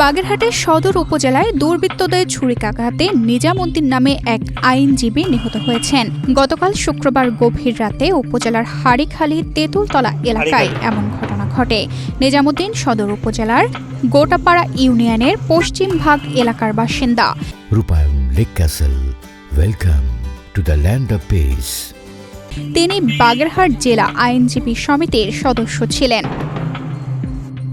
বাগেরহাটের সদর উপজেলায় দুর্বৃত্তদের ছুরিকাঘাতে নিজামুদ্দিন নামে এক আইনজীবী নিহত হয়েছেন। গতকাল শুক্রবার গভীর রাতে উপজেলার হাড়িখালী তেঁতুলতলা এলাকায় এমন ঘটনা ঘটে। নিজামুদ্দিন সদর উপজেলার গোটাপাড়া ইউনিয়নের পশ্চিম ভাগ এলাকার বাসিন্দা। রূপায়ণ lake castle, welcome to the land of piece. তিনি বাগেরহাট জেলা আইনজীবী সমিতির সদস্য ছিলেন।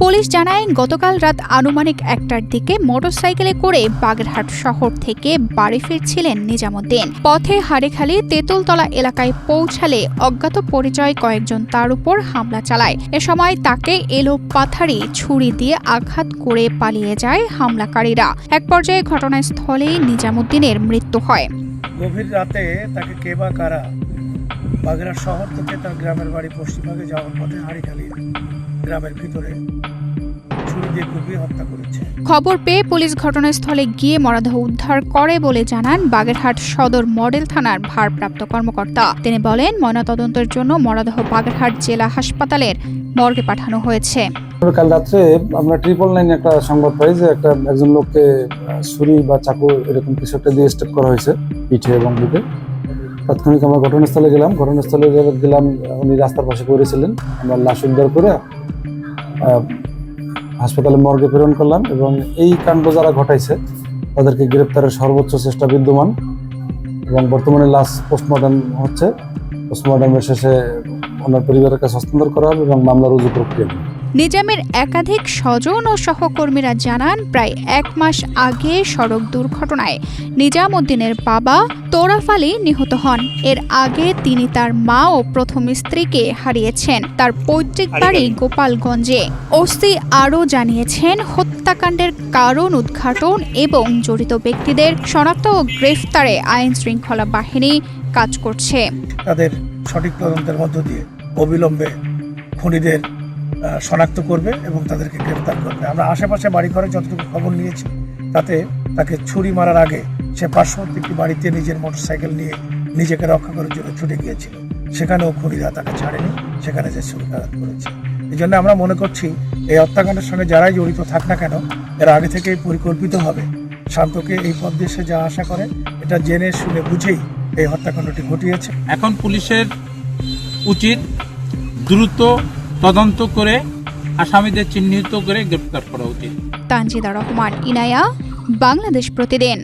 পুলিশ জানায়, গতকাল রাত আনুমানিক 1টার দিকে মোটরসাইকেলে করে বাগেরহাট শহর থেকে বাড়ি ফিরছিলেন নিজামুদ্দিন। পথে হাড়িখালী তেঁতুলতলা এলাকায় পৌঁছালে অজ্ঞাত পরিচয় কয়েকজন তার উপর হামলা চালায়। এ সময় তাকে এলোপাথারি ছুরি দিয়ে আঘাত করে পালিয়ে যায় হামলাকারীরা। এক পর্যায়ে ঘটনাস্থলেই নিজামুদ্দিনের মৃত্যু হয়। গভীর রাতে তাকে কে বা কারা বাগেরহাট শহর থেকে তার গ্রামের বাড়ি পশ্চিমভাগে যাওয়ার পথে হাড়িখালী গ্রামের ভিতরে ছুরি দিয়ে কুপিয়ে হত্যা করেছে। খবর পেয়ে পুলিশ ঘটনাস্থলে গিয়ে মরদেহ উদ্ধার করে বলে জানান বাগেরহাট সদর মডেল থানার ভারপ্রাপ্ত কর্মকর্তা। তিনি বলেন, ময়নাতদন্তের জন্য মরদেহ বাগেরহাট জেলা হাসপাতালের মর্গে পাঠানো হয়েছে। কাল রাত্রে আমরা 999 একটা সংবাদ পাই যে একজন লোককে ছুরি বা চাকু এরকম কিছু একটা দিয়ে স্টেপ করা হয়েছে পিঠে এবং বুকে। তাৎক্ষণিক আমরা ঘটনাস্থলে গেলাম। উনি রাস্তার পাশে পড়েছিলেন। আমরা লাশ উদ্ধার করে হাসপাতালে মর্গে প্রেরণ করলাম এবং এই কাণ্ড যারা ঘটাইছে তাদেরকে গ্রেপ্তারের সর্বোচ্চ চেষ্টা বিদ্যমান এবং বর্তমানে লাশ পোস্টমর্টম হচ্ছে। পোস্টমর্টমের শেষে ওনার পরিবারের কাছে হস্তান্তর করা হবে এবং মামলা রুজু প্রক্রিয়া। নিজামের একাধিক স্বজন ও সহকর্মীরা জানান, প্রায় 1 মাস আগে সড়ক দুর্ঘটনায় নিজামুদ্দিনের বাবা তোরাফ আলী নিহত হন। এর আগে তিনি তার মা ও প্রথম স্ত্রীকে হারিয়েছেন। তার পৈতৃক বাড়ি গোপালগঞ্জে। ওসি আরও জানিয়েছেন, হত্যাকাণ্ডের কারণ উদ্ঘাটন এবং জড়িত ব্যক্তিদের শনাক্ত ও গ্রেফতারে আইন শৃঙ্খলা বাহিনী কাজ করছে। তাদের সঠিক তদন্তের মধ্য দিয়ে অবিলম্বে খুনিদের শনাক্ত করবে এবং তাদেরকে গ্রেফতার করবে। আমরা আশেপাশে বাড়িঘরে যতটুকু খবর নিয়েছি তাতে তাকে ছুরি মারার আগে সে পার্শ্ববর্তী একটি বাড়িতে নিজের মোটরসাইকেল নিয়ে নিজেকে রক্ষা করার জন্য ছুটে গিয়েছিল। সেখানেও খুনিরা তাকে ছাড়েনি, সেখানে যে ছুরিকাঘাত করেছে। এই জন্য আমরা মনে করছি এই হত্যাকাণ্ডের সঙ্গে যারাই জড়িত থাক না কেন, এরা আগে থেকেই পরিকল্পিতভাবে শান্তকে এই পথ দিয়ে সে যা আশা করে এটা জেনে শুনে বুঝেই এই হত্যাকাণ্ডটি ঘটিয়েছে। এখন পুলিশের উচিত দ্রুত তদন্ত করে আসামিদের চিহ্নিত করে গ্রেফতার করা উচিত। তানজিদা রহমান, ইনায়া, বাংলাদেশ প্রতিদিন।